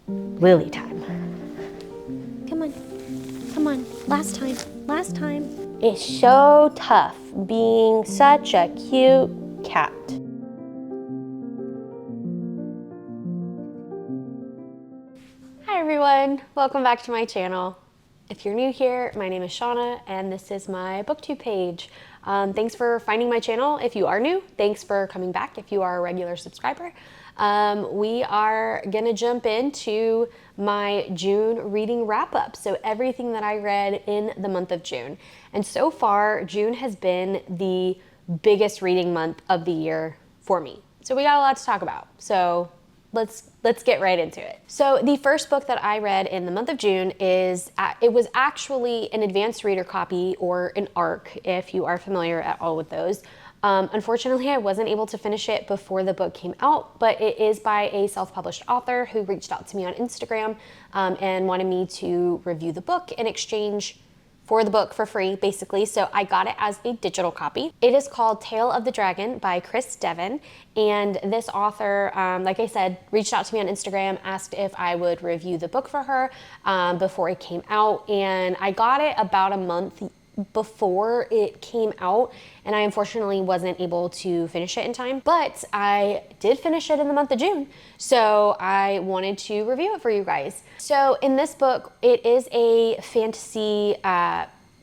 Lily time. Come on, come on, last time. It's so tough being such a cute cat. Hi everyone, welcome back to my channel. If you're new here, my name is Shauna and this is my booktube page. Thanks for finding my channel if you are new. Thanks for coming back if you are a regular subscriber. We are gonna jump into my June reading wrap up. So everything that I read in the month of June. And so far, June has been the biggest reading month of the year for me. So we got a lot to talk about. So let's get right into it. So the first book that I read in the month of June is, it was actually an advanced reader copy, or an ARC, if you are familiar at all with those. Unfortunately, I wasn't able to finish it before the book came out, but it is by a self-published author who reached out to me on Instagram and wanted me to review the book in exchange for the book for free, basically. So I got it as a digital copy. It is called Tale of the Dragon by Devin. And this author, like I said, reached out to me on Instagram, asked if I would review the book for her before it came out. And I got it about a month before it came out, and I unfortunately wasn't able to finish it in time, but I did finish it in the month of June, so I wanted to review it for you guys. So in this book, it is a fantasy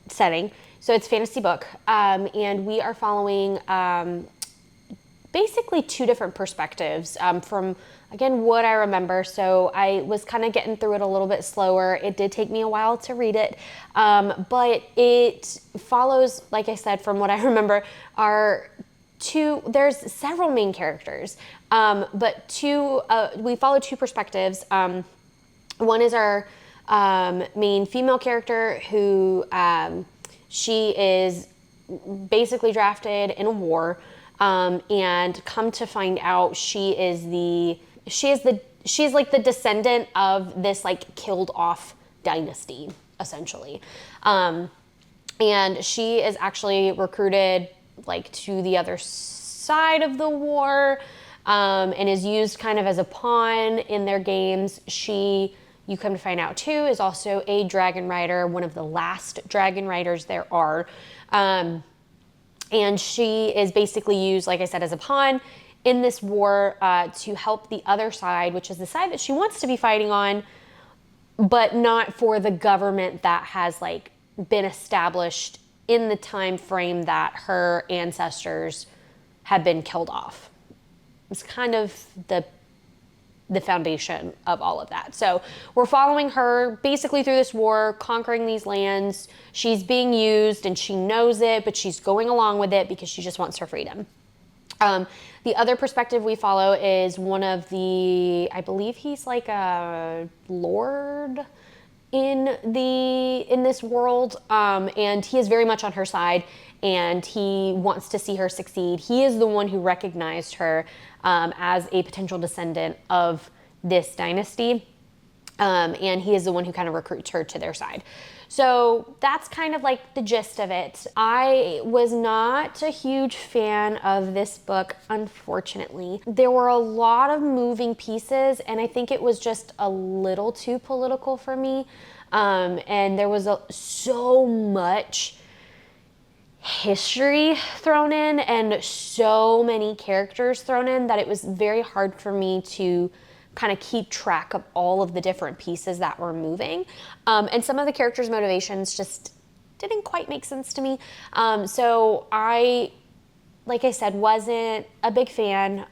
setting, so it's a fantasy book, and we are following basically two different perspectives from, again, what I remember. So I was kind of getting through it a little bit slower. It did take me a while to read it, but it follows, like I said, from what I remember, there's several main characters, but we follow two perspectives. One is our main female character who she is basically drafted in a war, and come to find out she's like the descendant of this like killed off dynasty, essentially. And she is actually recruited like to the other side of the war, and is used kind of as a pawn in their games. You come to find out too, is also a dragon rider, one of the last dragon riders there are. And she is basically used, like I said, as a pawn in this war to help the other side, which is the side that she wants to be fighting on, but not for the government that has like been established in the time frame that her ancestors have been killed off. It's kind of the foundation of all of that. So we're following her basically through this war, conquering these lands. She's being used and she knows it, but she's going along with it because she just wants her freedom. The other perspective we follow is one of the, I believe he's like a lord in this world, and he is very much on her side, and he wants to see her succeed. He is the one who recognized her as a potential descendant of this dynasty, and he is the one who kind of recruits her to their side. So that's kind of like the gist of it. I was not a huge fan of this book, unfortunately. There were a lot of moving pieces, and I think it was just a little too political for me. And there was so much history thrown in and so many characters thrown in that it was very hard for me to kind of keep track of all of the different pieces that were moving. And some of the characters' motivations just didn't quite make sense to me. So I, like I said, wasn't a big fan.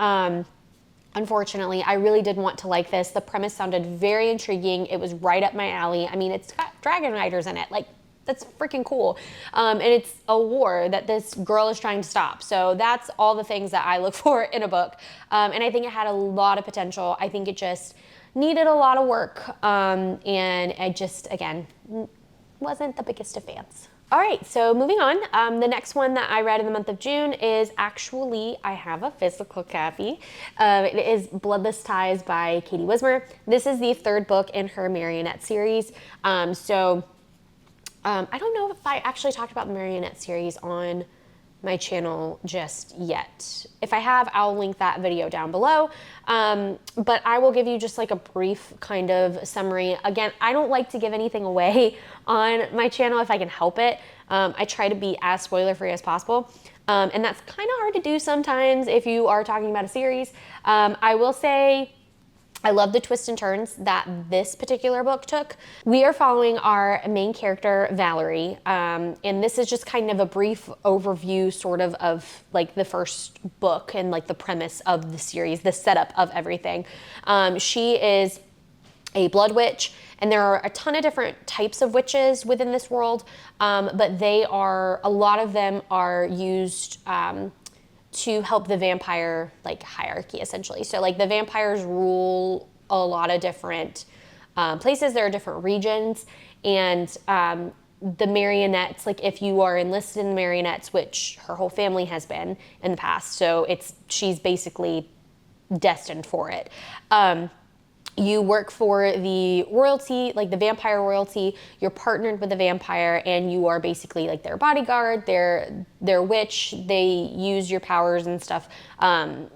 Unfortunately, I really did want to like this. The premise sounded very intriguing. It was right up my alley. I mean, it's got dragon riders in it. Like, that's freaking cool. And it's a war that this girl is trying to stop. So that's all the things that I look for in a book. And I think it had a lot of potential. I think it just needed a lot of work. And I just, again, wasn't the biggest of fans. All right, so moving on. The next one that I read in the month of June is actually, I have a physical copy. It is Bloodless Ties by Wismer. This is the third book in her Marionette series. I don't know if I actually talked about the Marionette series on my channel just yet. If I have, I'll link that video down below. But I will give you just like a brief kind of summary. Again, I don't like to give anything away on my channel if I can help it. I try to be as spoiler free as possible. And that's kind of hard to do sometimes if you are talking about a series. I will say, I love the twists and turns that this particular book took. We are following our main character, Valerie, and this is just kind of a brief overview sort of like the first book and like the premise of the series, the setup of everything. She is a blood witch, and there are a ton of different types of witches within this world, but a lot of them are used to help the vampire like hierarchy, essentially. So like the vampires rule a lot of different places. There are different regions, and the marionettes, like if you are enlisted in marionettes, which her whole family has been in the past, so she's basically destined for it. You work for the royalty, like the vampire royalty. You're partnered with the vampire, and you are basically like their bodyguard, their witch. They use your powers and stuff. That's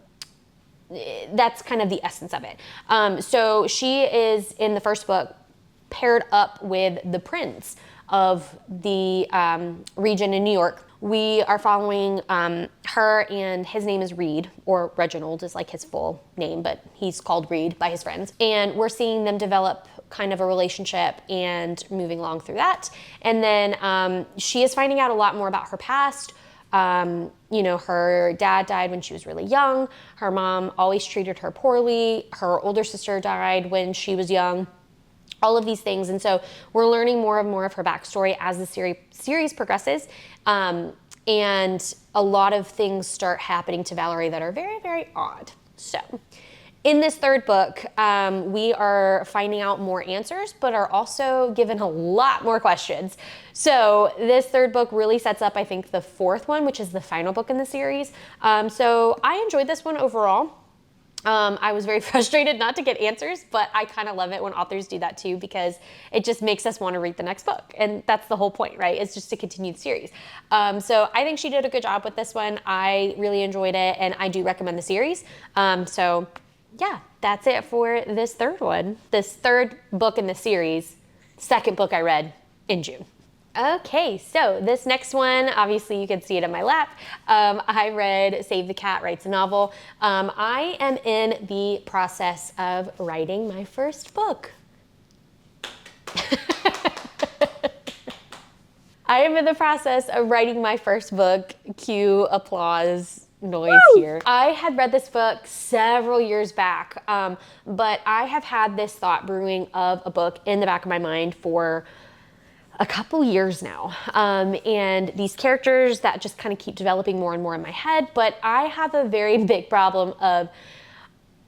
kind of the essence of it. So she is, in the first book, paired up with the prince of the region in New York. We are following her, and his name is Reed, or Reginald is like his full name, but he's called Reed by his friends. And we're seeing them develop kind of a relationship and moving along through that. And then she is finding out a lot more about her past. You know, her dad died when she was really young. Her mom always treated her poorly. Her older sister died when she was young. All of these things. And so we're learning more and more of her backstory as the series progresses. And a lot of things start happening to Valerie that are very, very odd. So in this third book, we are finding out more answers, but are also given a lot more questions. So this third book really sets up, I think, the fourth one, which is the final book in the series. So I enjoyed this one overall. I was very frustrated not to get answers, but I kind of love it when authors do that too, because it just makes us want to read the next book. And that's the whole point, right? It's just a continued series. So I think she did a good job with this one. I really enjoyed it, and I do recommend the series. So yeah, that's it for this third one. This third book in the series, second book I read in June. Okay, so this next one, obviously you can see it in my lap. I read Save the Cat Writes a Novel. I am in the process of writing my first book. I am in the process of writing my first book. Cue applause noise here. I had read this book several years back, but I have had this thought brewing of a book in the back of my mind for a couple years now, and these characters that just kind of keep developing more and more in my head. But I have a very big problem of,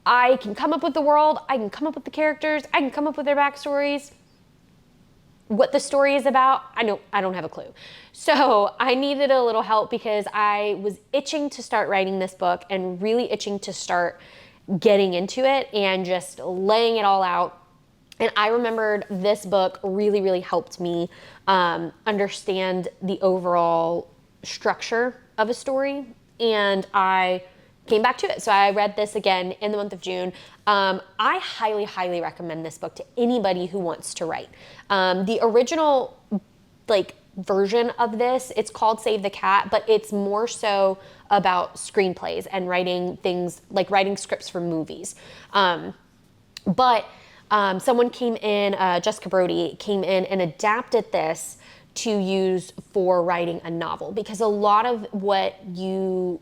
I can come up with the world, I can come up with the characters, I can come up with their backstories. What the story is about, I don't have a clue. So I needed a little help, because I was itching to start writing this book and really itching to start getting into it and just laying it all out. And I remembered this book really, really helped me understand the overall structure of a story. And I came back to it. So I read this again in the month of June. I highly, highly recommend this book to anybody who wants to write. The original version of this, it's called Save the Cat, but it's more so about screenplays and writing things, like writing scripts for movies. Someone came in, Jessica Brody came in and adapted this to use for writing a novel, because a lot of what you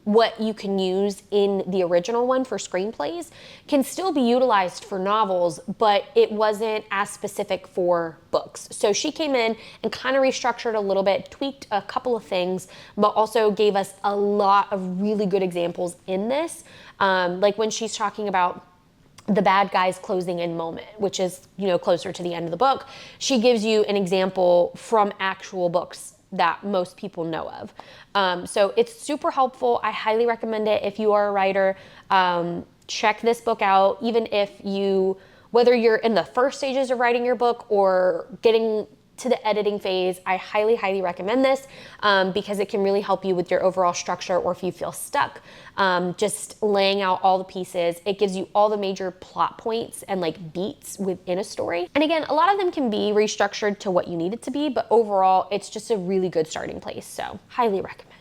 can use in the original one for screenplays can still be utilized for novels, but it wasn't as specific for books. So she came in and kind of restructured a little bit, tweaked a couple of things, but also gave us a lot of really good examples in this. Like when she's talking about the bad guy's closing in moment, which is, closer to the end of the book, she gives you an example from actual books that most people know of. So it's super helpful. I highly recommend it if you are a writer. Check this book out, even if whether you're in the first stages of writing your book or getting to the editing phase, I highly, highly recommend this because it can really help you with your overall structure, or if you feel stuck, just laying out all the pieces. It gives you all the major plot points and like beats within a story. And again, a lot of them can be restructured to what you need it to be, but overall, it's just a really good starting place. So highly recommend.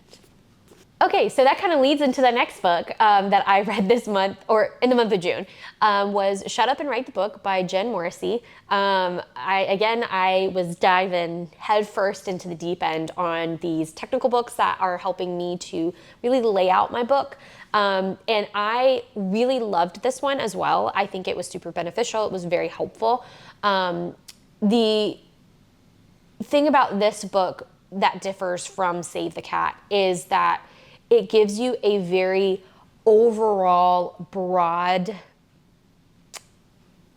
Okay, so that kind of leads into the next book that I read this month, or in the month of June, was Shut Up and Write the Book by Jen Moreci. I was diving headfirst into the deep end on these technical books that are helping me to really lay out my book. And I really loved this one as well. I think it was super beneficial. It was very helpful. The thing about this book that differs from Save the Cat is that it gives you a very overall broad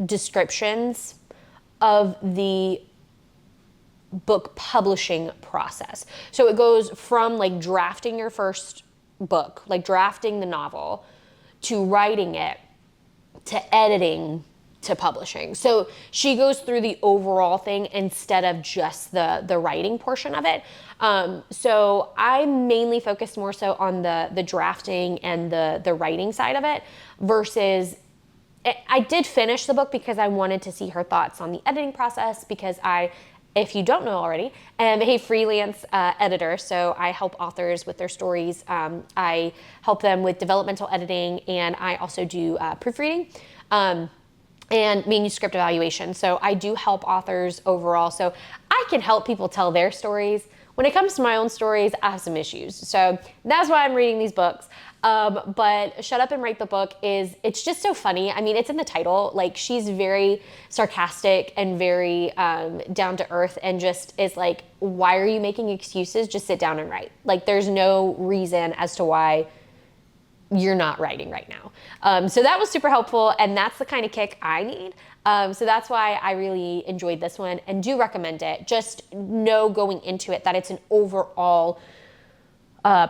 descriptions of the book publishing process. So it goes from like drafting your first book, like drafting the novel, to writing it, to editing, to publishing. So she goes through the overall thing instead of just the writing portion of it. So I mainly focused more so on the drafting and the writing side of it, versus I did finish the book because I wanted to see her thoughts on the editing process, because if you don't know already, am a freelance editor. So I help authors with their stories. I help them with developmental editing, and I also do proofreading. And manuscript evaluation. So I do help authors overall. So I can help people tell their stories. When it comes to my own stories, I have some issues. So that's why I'm reading these books. But Shut Up and Write the Book it's just so funny. I mean, it's in the title. Like, she's very sarcastic and very down to earth, and just is like, why are you making excuses? Just sit down and write. Like, there's no reason as to why you're not writing right now. So that was super helpful, and that's the kind of kick I need. So that's why I really enjoyed this one and do recommend it. Just know going into it that it's an overall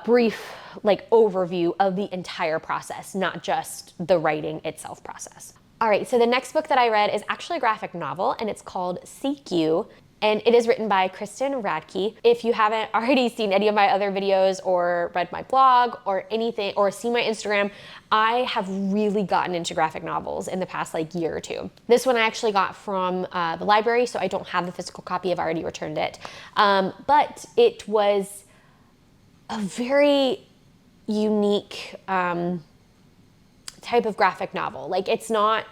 brief like overview of the entire process, not just the writing itself process. All right, so the next book that I read is actually a graphic novel, and it's called Seek You. And it is written by Kristen Radtke. If you haven't already seen any of my other videos or read my blog or anything, or seen my Instagram, I have really gotten into graphic novels in the past like year or two. This one I actually got from the library, so I don't have the physical copy. I've already returned it. But it was a very unique type of graphic novel. Like, it's not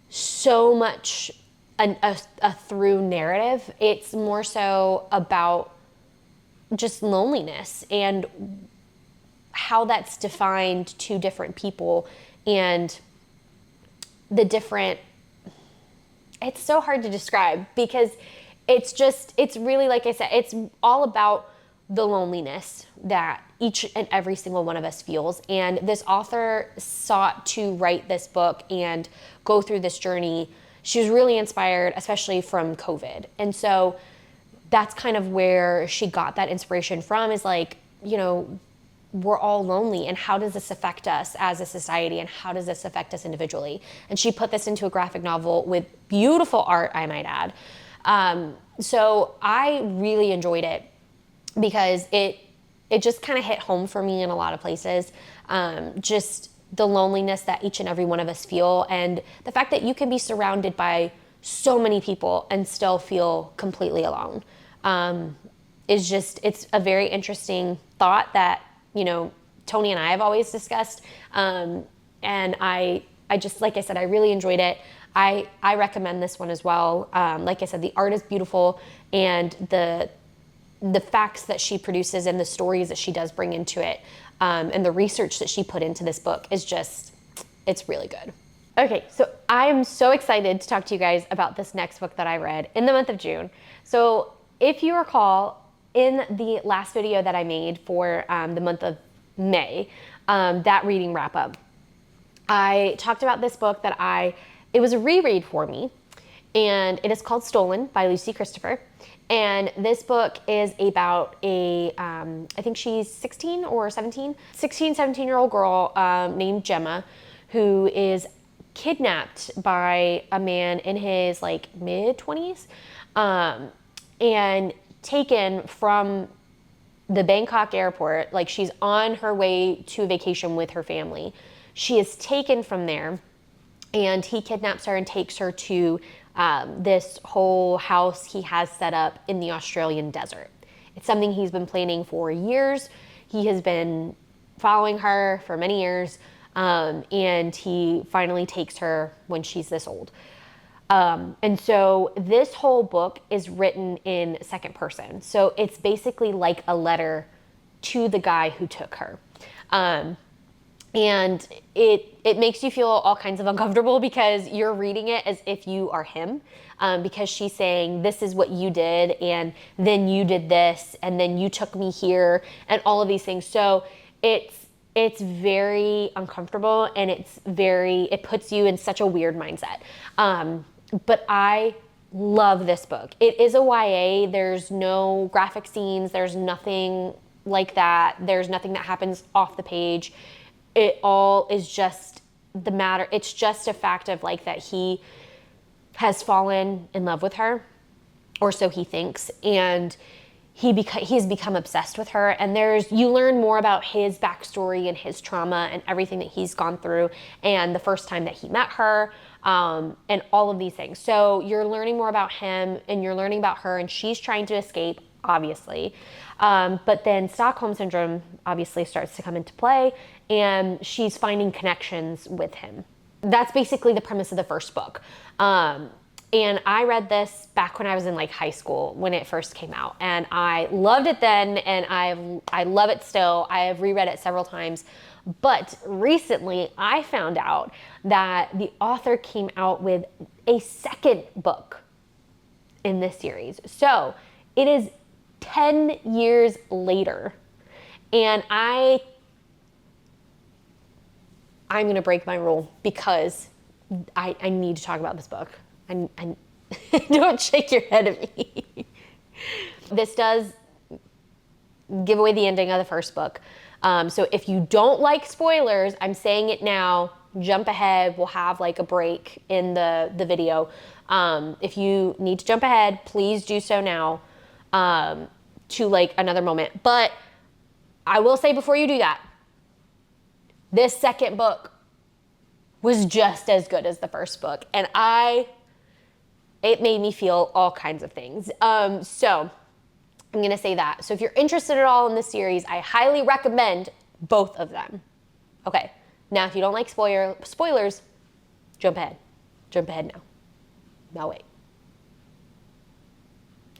so much a through narrative. It's more so about just loneliness and how that's defined to different people, and the different, it's so hard to describe because it's really, like I said, it's all about the loneliness that each and every single one of us feels. And this author sought to write this book and go through this journey. She was really inspired, especially from COVID. And so that's kind of where she got that inspiration from, is like, you know, we're all lonely, and how does this affect us as a society, and how does this affect us individually? And she put this into a graphic novel with beautiful art, I might add. So I really enjoyed it because it just kind of hit home for me in a lot of places. Just the loneliness that each and every one of us feel, and the fact that you can be surrounded by so many people and still feel completely alone, it's a very interesting thought that, you know, Tony and I have always discussed. And I just, like I said, I really enjoyed it. I recommend this one as well. Like I said, the art is beautiful, and the facts that she produces and the stories that she does bring into it, and the research that she put into this book is just, it's really good. Okay, so I am so excited to talk to you guys about this next book that I read in the month of June. So if you recall, in the last video that I made for the month of May, that reading wrap up, I talked about this book that it was a reread for me, and it is called Stolen by Lucy Christopher. And this book is about I think she's 16 or 17, 17-year-old girl named Jenna, who is kidnapped by a man in his like mid-20s. and taken from the Bangkok airport. Like, she's on her way to a vacation with her family. She is taken from there, and he kidnaps her and takes her to this whole house he has set up in the Australian desert. It's something he's been planning for years. He has been following her for many years, and he finally takes her when she's this old. And so this whole book is written in second person. So it's basically like a letter to the guy who took her. And it makes you feel all kinds of uncomfortable because you're reading it as if you are him, because she's saying, this is what you did, and then you did this, and then you took me here, and all of these things. So it's very uncomfortable, and it puts you in such a weird mindset. But I love this book. It is a YA. There's no graphic scenes. There's nothing like that. There's nothing that happens off the page. It all is just the matter. It's just a fact of like that he has fallen in love with her, or so he thinks, and he's become obsessed with her. And you learn more about his backstory and his trauma and everything that he's gone through, and the first time that he met her, and all of these things. So you're learning more about him, and you're learning about her, and she's trying to escape, obviously. But then Stockholm Syndrome obviously starts to come into play, and she's finding connections with him. That's basically the premise of the first book. And I read this back when I was in like high school when it first came out, and I loved it then, and I love it still. I have reread it several times. But recently I found out that the author came out with a second book in this series. So it is 10 years later, and I'm going to break my rule because I need to talk about this book. And don't shake your head at me. This does give away the ending of the first book. So if you don't like spoilers, I'm saying it now, jump ahead. We'll have like a break in the video. If you need to jump ahead, please do so now, to like another moment. But I will say before you do that, this second book was just as good as the first book. And it made me feel all kinds of things. So I'm going to say that. So if you're interested at all in this series, I highly recommend both of them. Okay. Now, if you don't like spoilers, jump ahead. Jump ahead now. Now wait.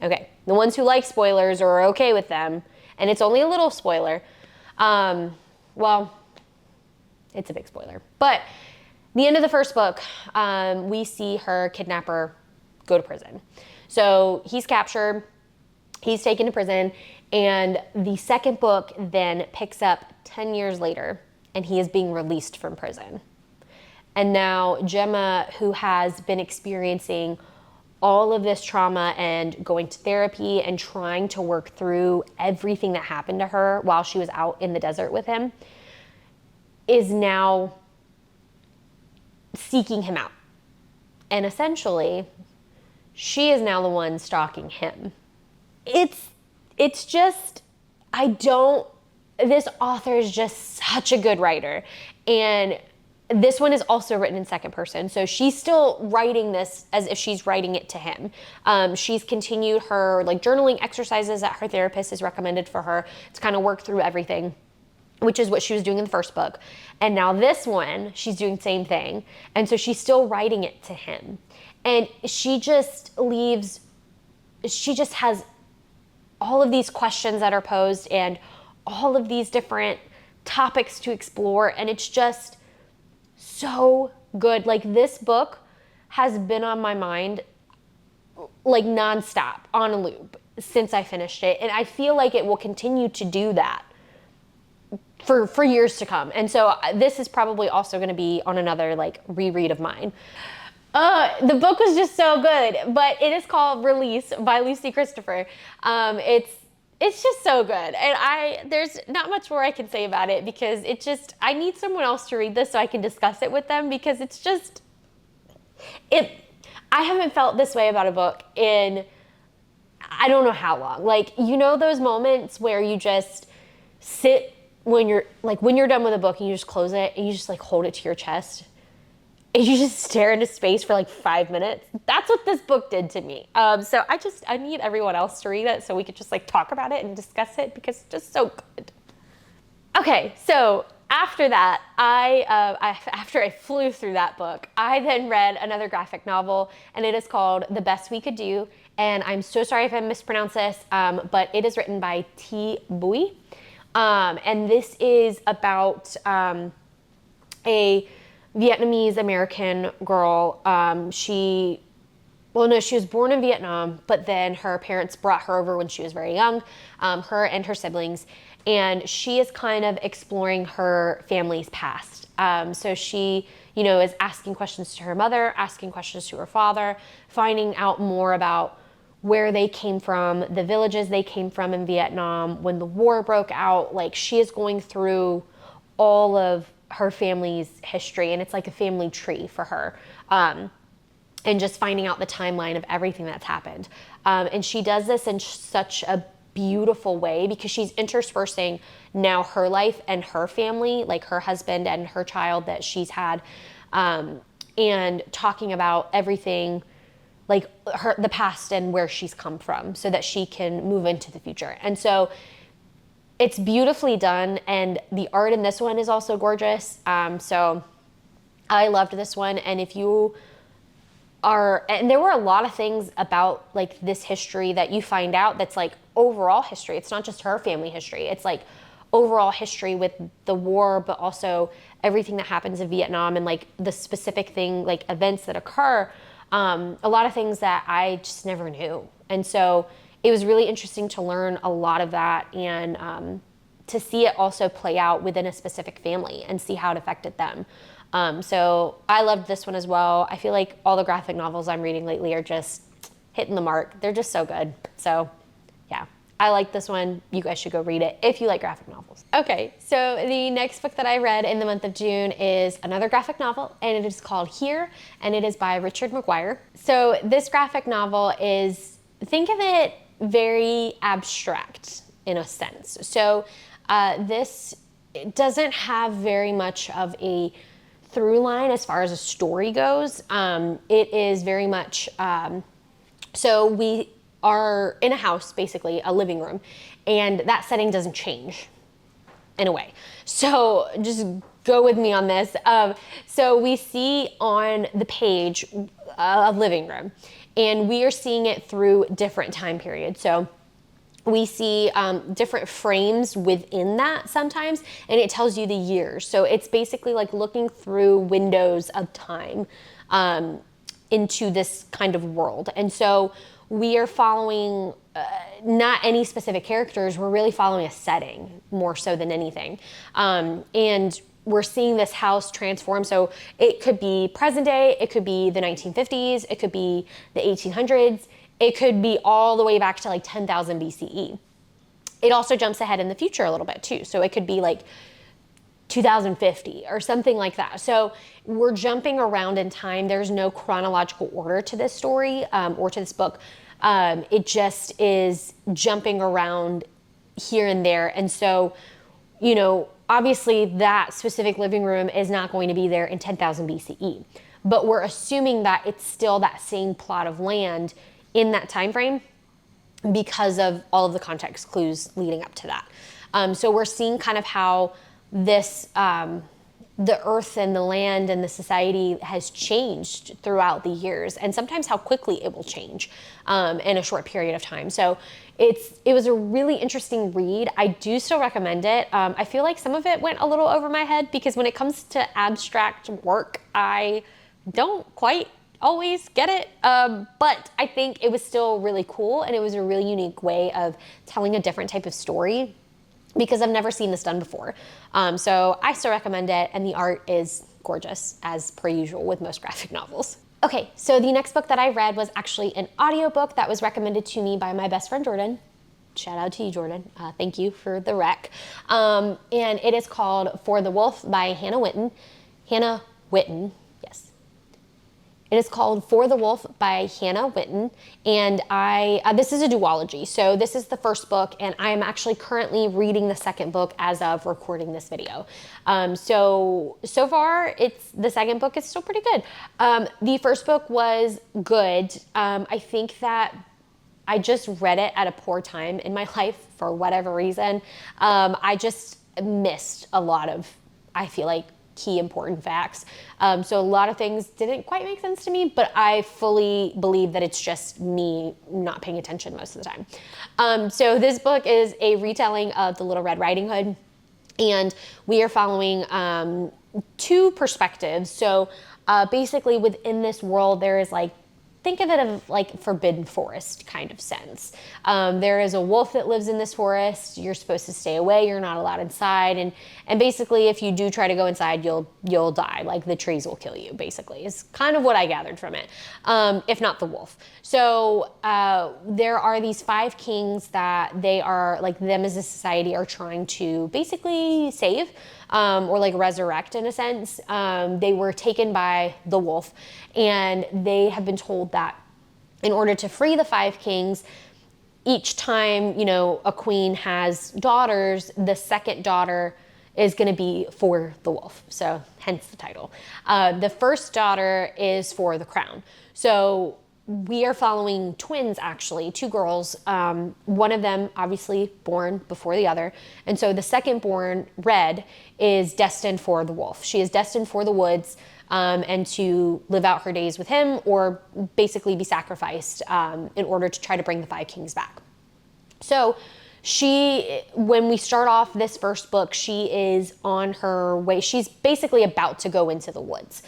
Okay. The ones who like spoilers or are okay with them, and it's only a little spoiler, well, it's a big spoiler. But the end of the first book, we see her kidnapper go to prison. So he's captured, he's taken to prison, and the second book then picks up 10 years later, and he is being released from prison. And now Gemma, who has been experiencing all of this trauma and going to therapy and trying to work through everything that happened to her while she was out in the desert with him, is now seeking him out. And essentially, she is now the one stalking him. It's just, this author is just such a good writer. And this one is also written in second person. So she's still writing this as if she's writing it to him. She's continued her like journaling exercises that her therapist has recommended for her to kind of work through everything, which is what she was doing in the first book. And now this one, she's doing the same thing. And so she's still writing it to him. And she just has all of these questions that are posed and all of these different topics to explore. And it's just so good. Like, this book has been on my mind like nonstop, on a loop, since I finished it. And I feel like it will continue to do that for years to come. And so this is probably also going to be on another like reread of mine. The book was just so good, but it is called Release by Lucy Christopher. It's just so good. And there's not much more I can say about it because I need someone else to read this so I can discuss it with them, because I haven't felt this way about a book in, I don't know how long. Like, you know those moments where you just sit when you're done with a book and you just close it and you just like hold it to your chest and you just stare into space for like 5 minutes? That's what this book did to me. So I need everyone else to read it so we could just like talk about it and discuss it because it's just so good. Okay, so after that, after I flew through that book, I then read another graphic novel, and it is called The Best We Could Do. And I'm so sorry if I mispronounce this, but it is written by Thi Bui. And this is about a Vietnamese American girl. She was born in Vietnam, but then her parents brought her over when she was very young, her and her siblings. And she is kind of exploring her family's past. So she, is asking questions to her mother, asking questions to her father, finding out more about where they came from, the villages they came from in Vietnam, when the war broke out. Like, she is going through all of her family's history, and it's like a family tree for her. And just finding out the timeline of everything that's happened. And she does this in such a beautiful way because she's interspersing now her life and her family, like her husband and her child that she's had, and talking about everything, like the past and where she's come from, so that she can move into the future. And so it's beautifully done, and the art in this one is also gorgeous. So I loved this one. And if you and there were a lot of things about like this history that you find out that's like overall history. It's not just her family history. It's like overall history with the war, but also everything that happens in Vietnam and like the specific thing, like events that occur. A lot of things that I just never knew. And so it was really interesting to learn a lot of that, and to see it also play out within a specific family and see how it affected them. So I loved this one as well. I feel like all the graphic novels I'm reading lately are just hitting the mark. They're just so good. So yeah, I like this one. You guys should go read it if you like graphic novels. Okay, so the next book that I read in the month of June is another graphic novel, and it is called Here, and it is by Richard McGuire. So this graphic novel is, think of it very abstract in a sense. So this doesn't have very much of a through line as far as a story goes. It is very much, so we are in a house, basically a living room, and that setting doesn't change in a way. So just go with me on this. So we see on the page a living room, and we are seeing it through different time periods. So we see different frames within that sometimes, and it tells you the years. So it's basically like looking through windows of time into this kind of world. And so we are following not any specific characters, we're really following a setting more so than anything. And we're seeing this house transform. So it could be present day, it could be the 1950s, it could be the 1800s, it could be all the way back to like 10,000 BCE. It also jumps ahead in the future a little bit too. So it could be like 2050 or something like that. So we're jumping around in time. There's no chronological order to this story or to this book. It just is jumping around here and there. And so, obviously that specific living room is not going to be there in 10,000 BCE, but we're assuming that it's still that same plot of land in that time frame because of all of the context clues leading up to that. So we're seeing kind of how this, the earth and the land and the society has changed throughout the years, and sometimes how quickly it will change in a short period of time. So it was a really interesting read. I do still recommend it. I feel like some of it went a little over my head because when it comes to abstract work, I don't quite always get it, but I think it was still really cool, and it was a really unique way of telling a different type of story because I've never seen this done before. So I still recommend it, and the art is gorgeous as per usual with most graphic novels. Okay, so the next book that I read was actually an audiobook that was recommended to me by my best friend Jordan. Shout out to you, Jordan. Thank you for the rec. And it is called For the Wolf by Hannah Whitten. Hannah Whitten, yes. It is called For the Wolf by Hannah Whitten, and this is a duology. So this is the first book, and I am actually currently reading the second book as of recording this video. So far, the second book is still pretty good. The first book was good. I think that I just read it at a poor time in my life for whatever reason. I just missed a lot of, I feel like, key important facts. So a lot of things didn't quite make sense to me, but I fully believe that it's just me not paying attention most of the time. So this book is a retelling of The Little Red Riding Hood, and we are following two perspectives. So basically within this world, there is like, think of it as like forbidden forest kind of sense. There is a wolf that lives in this forest. You're supposed to stay away. You're not allowed inside. And basically, if you do try to go inside, you'll die. Like the trees will kill you, basically, is kind of what I gathered from it, if not the wolf. So there are these 5 kings that they are, like, them as a society are trying to basically save. Or like resurrect in a sense. They were taken by the wolf, and they have been told that in order to free the 5 kings, each time, a queen has daughters, the second daughter is going to be for the wolf. So hence the title. The first daughter is for the crown. So we are following twins, actually, 2 girls, one of them obviously born before the other. And so the second born, Red, is destined for the wolf. She is destined for the woods and to live out her days with him, or basically be sacrificed in order to try to bring the 5 kings back. So when we start off this first book, she is on her way. She's basically about to go into the woods.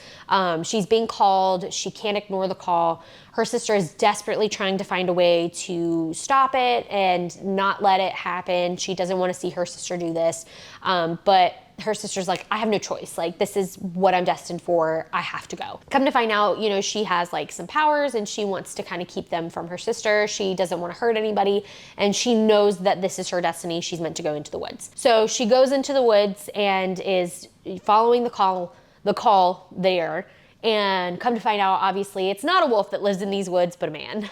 She's being called. She can't ignore the call. Her sister is desperately trying to find a way to stop it and not let it happen. She doesn't want to see her sister do this. But her sister's like, I have no choice. Like, this is what I'm destined for. I have to go. Come to find out, she has like some powers, and she wants to kind of keep them from her sister. She doesn't want to hurt anybody, and she knows that this is her destiny. She's meant to go into the woods. So she goes into the woods and is following the call there. And come to find out, obviously, it's not a wolf that lives in these woods, but a man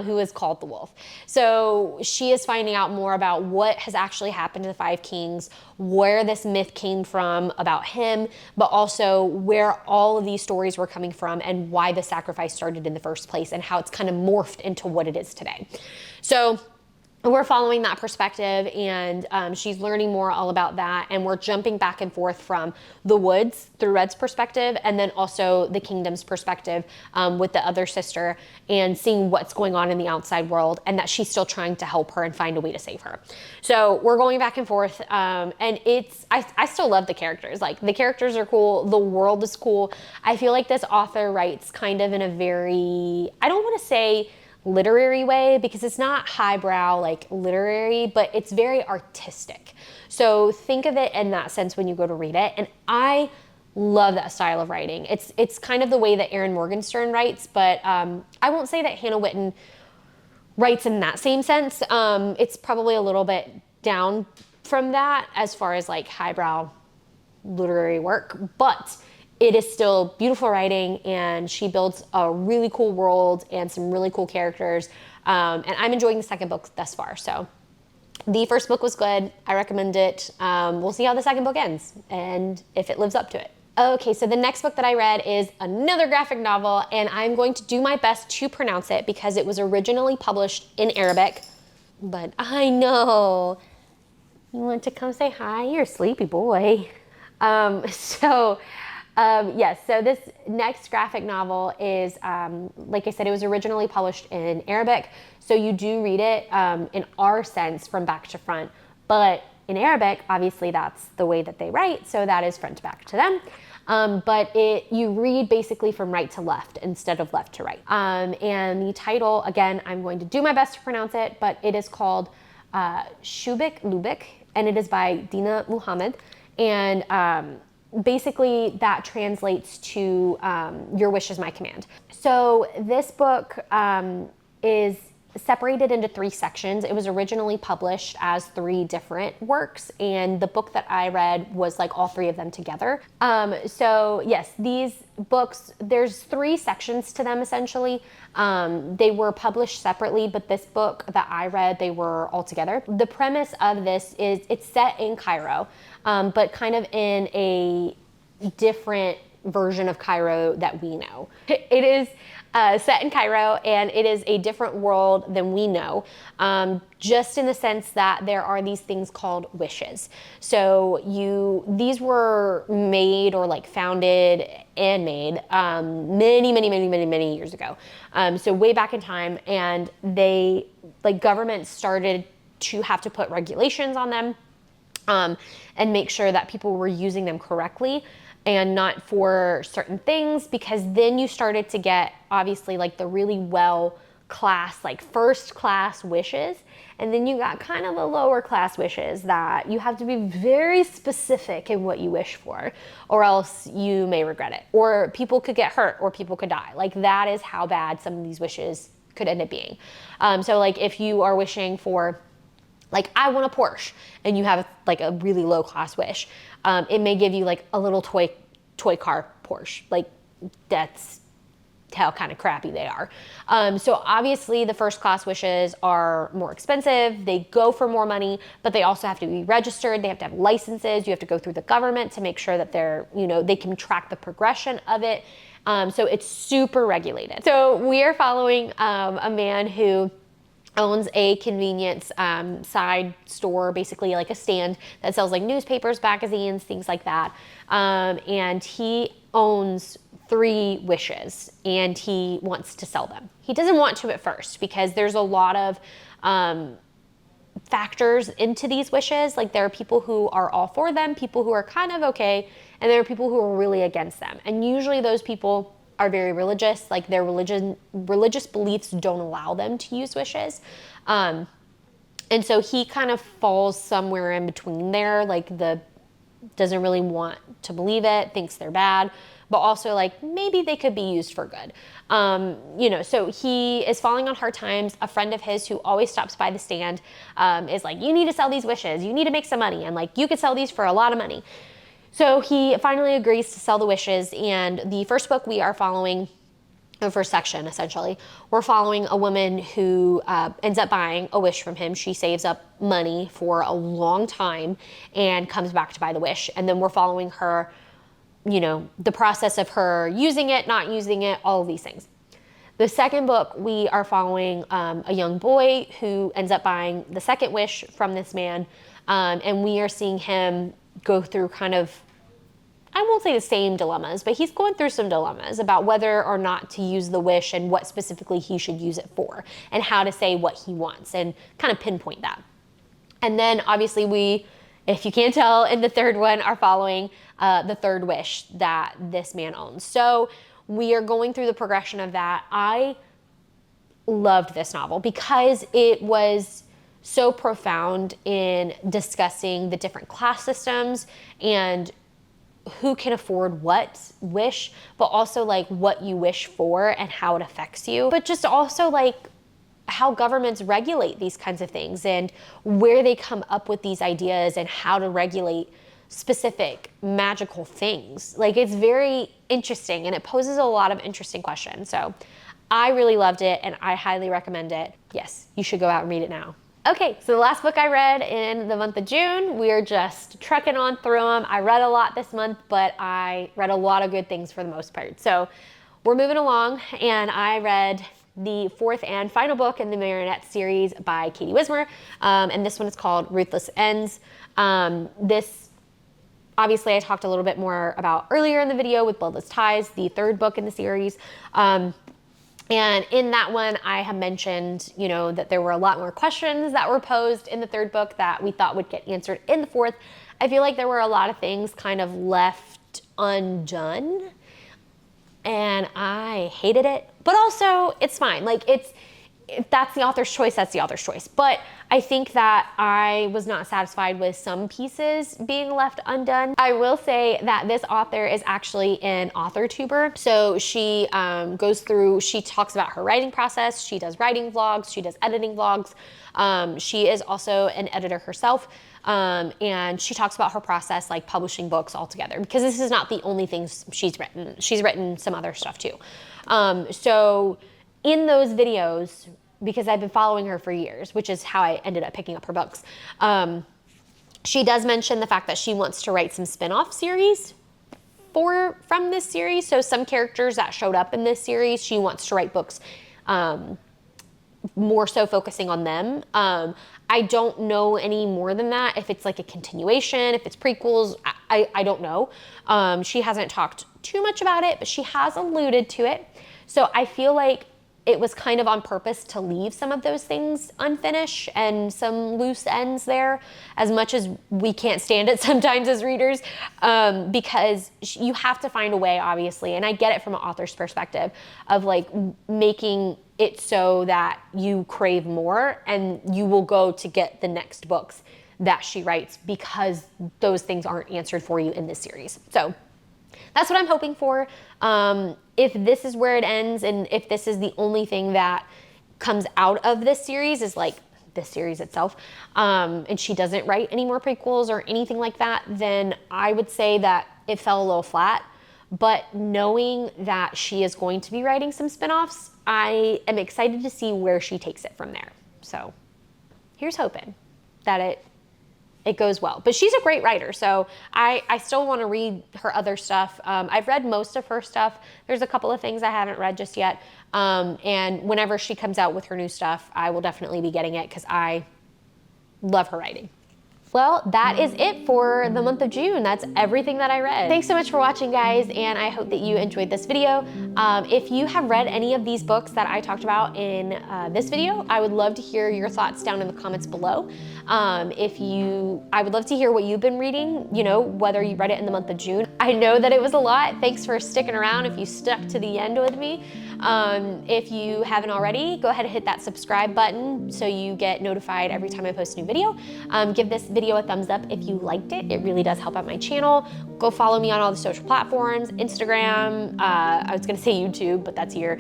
who is called the wolf. So she is finding out more about what has actually happened to the 5 kings, where this myth came from about him, but also where all of these stories were coming from and why the sacrifice started in the first place and how it's kind of morphed into what it is today. So we're following that perspective, and she's learning more all about that, and we're jumping back and forth from the woods through Red's perspective, and then also the kingdom's perspective with the other sister, and seeing what's going on in the outside world, and that she's still trying to help her and find a way to save her. So we're going back and forth, and I still love the characters. Like, the characters are cool, the world is cool. I feel like this author writes kind of in a very, I don't want to say literary way, because it's not highbrow like literary, but it's very artistic. So think of it in that sense when you go to read it. And I love that style of writing. It's kind of the way that Erin Morgenstern writes, but I won't say that Hannah Whitten writes in that same sense. It's probably a little bit down from that as far as like highbrow literary work, but it is still beautiful writing, and she builds a really cool world and some really cool characters. And I'm enjoying the second book thus far. So the first book was good. I recommend it. We'll see how the second book ends and if it lives up to it. Okay, so the next book that I read is another graphic novel, and I'm going to do my best to pronounce it because it was originally published in Arabic. But I know you want to come say hi. You're a sleepy boy. Yes, so this next graphic novel is, like I said, it was originally published in Arabic, so you do read it in our sense from back to front, but in Arabic, obviously that's the way that they write, so that is front to back to them. But you read basically from right to left instead of left to right. And the title, again, I'm going to do my best to pronounce it, but it is called Shubik Lubik, and it is by Dina Muhammad, and basically that translates to Your Wish is My Command. So this book is separated into 3 sections. It was originally published as 3 different works, and the book that I read was like all 3 of them together. So yes, these books, there's 3 sections to them essentially. They were published separately, but this book that I read, they were all together. The premise of this is it's set in Cairo, but kind of in a different version of Cairo that we know. It is set in Cairo, and it is a different world than we know, just in the sense that there are these things called wishes. So these were made or like founded and made many years ago. So way back in time, and they, like, governments started to have to put regulations on them, and make sure that people were using them correctly and not for certain things, because then you started to get obviously like the really well class, like first class wishes, and then you got kind of the lower class wishes that you have to be very specific in what you wish for, or else you may regret it, or people could get hurt, or people could die. Like, that is how bad some of these wishes could end up being. So like if you are wishing for, like, I want a Porsche, and you have like a really low class wish, it may give you like a little toy car Porsche. Like, that's how kind of crappy they are. So obviously the first class wishes are more expensive. They go for more money, but they also have to be registered. They have to have licenses. You have to go through the government to make sure that they're, they can track the progression of it. So it's super regulated. So we are following a man who owns a convenience side store, basically like a stand that sells like newspapers, magazines, things like that. And he owns 3 wishes, and he wants to sell them. He doesn't want to at first, because there's a lot of factors into these wishes. Like, there are people who are all for them, people who are kind of okay, and there are people who are really against them. And usually those people are very religious, like their religious beliefs don't allow them to use wishes. And so he kind of falls somewhere in between there, like doesn't really want to believe it, thinks they're bad, but also like maybe they could be used for good. So he is falling on hard times. A friend of his who always stops by the stand is like, you need to sell these wishes, you need to make some money, and like you could sell these for a lot of money. So he finally agrees to sell the wishes, and the first book we are following, the first section essentially, we're following a woman who ends up buying a wish from him. She saves up money for a long time and comes back to buy the wish, and then we're following her, the process of her using it, not using it, all of these things. The second book, we are following a young boy who ends up buying the second wish from this man, and we are seeing him go through kind of, I won't say the same dilemmas, but he's going through some dilemmas about whether or not to use the wish and what specifically he should use it for, and how to say what he wants and kind of pinpoint that. And then obviously we, if you can't tell, in the third one are following the third wish that this man owns. So we are going through the progression of that. I loved this novel because it was so profound in discussing the different class systems and who can afford what wish, but also like what you wish for and how it affects you, but just also like how governments regulate these kinds of things and where they come up with these ideas and how to regulate specific magical things. Like, it's very interesting and it poses a lot of interesting questions. So I really loved it and I highly recommend it. Yes, you should go out and read it now. Okay, so the last book I read in the month of June, we're just trucking on through them. I read a lot this month, but I read a lot of good things for the most part. So we're moving along, and I read the 4th and final book in the Marionette series by Wismer, and this one is called Ruthless Ends. This, obviously, I talked a little bit more about earlier in the video with Bloodless Ties, the 3rd book in the series. And in that one, I have mentioned, that there were a lot more questions that were posed in the 3rd book that we thought would get answered in the 4th. I feel like there were a lot of things kind of left undone, and I hated it, but also it's fine. Like, if that's the author's choice, that's the author's choice. But I think that I was not satisfied with some pieces being left undone. I will say that this author is actually an author tuber. So she goes through, she talks about her writing process. She does writing vlogs. She does editing vlogs. She is also an editor herself. And she talks about her process, like publishing books altogether, because this is not the only things she's written. She's written some other stuff too. So in those videos, because I've been following her for years, which is how I ended up picking up her books, she does mention the fact that she wants to write some spin-off series from this series. So some characters that showed up in this series, she wants to write books more so focusing on them. I don't know any more than that. If it's like a continuation, if it's prequels, I don't know. She hasn't talked too much about it, but she has alluded to it. So I feel like it was kind of on purpose to leave some of those things unfinished and some loose ends there, as much as we can't stand it sometimes as readers, because you have to find a way, obviously, and I get it from an author's perspective, of like making it so that you crave more and you will go to get the next books that she writes because those things aren't answered for you in this series. So that's what I'm hoping for. If this is where it ends, and if this is the only thing that comes out of this series, is like this series itself, and she doesn't write any more prequels or anything like that, then I would say that it fell a little flat. But knowing that she is going to be writing some spinoffs, I am excited to see where she takes it from there. So here's hoping that it goes well. But she's a great writer, so I still want to read her other stuff. I've read most of her stuff. There's a couple of things I haven't read just yet. And whenever she comes out with her new stuff, I will definitely be getting it because I love her writing. Well, that is it for the month of June. That's everything that I read. Thanks so much for watching, guys, and I hope that you enjoyed this video. If you have read any of these books that I talked about in this video, I would love to hear your thoughts down in the comments below. I would love to hear what you've been reading, you know, whether you read it in the month of June. I know that it was a lot. Thanks for sticking around if you stuck to the end with me. If you haven't already, go ahead and hit that subscribe button so you get notified every time I post a new video. Give this video a thumbs up if you liked it. It really does help out my channel. Go follow me on all the social platforms, Instagram, I was gonna say YouTube, but that's here,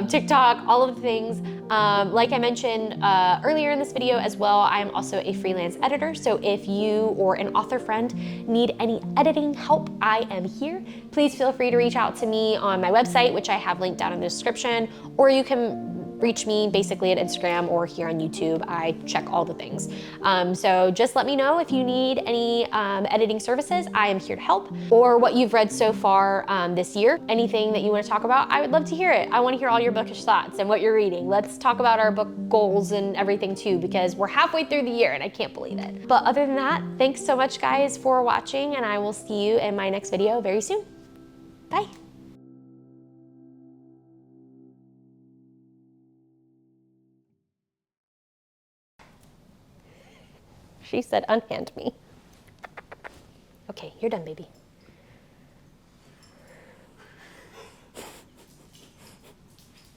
TikTok, all of the things. Like I mentioned earlier in this video as well, I am also a freelance editor, so if you or an author friend need any editing help, I am here. Please feel free to reach out to me on my website, which I have linked down in the description, or you can reach me basically at Instagram or here on YouTube. I check all the things. So just let me know if you need any editing services. I am here to help. Or what you've read so far this year. Anything that you want to talk about, I would love to hear it. I want to hear all your bookish thoughts and what you're reading. Let's talk about our book goals and everything too, because we're halfway through the year and I can't believe it. But other than that, thanks so much, guys, for watching, and I will see you in my next video very soon. Bye. She said, unhand me. Okay, you're done, baby.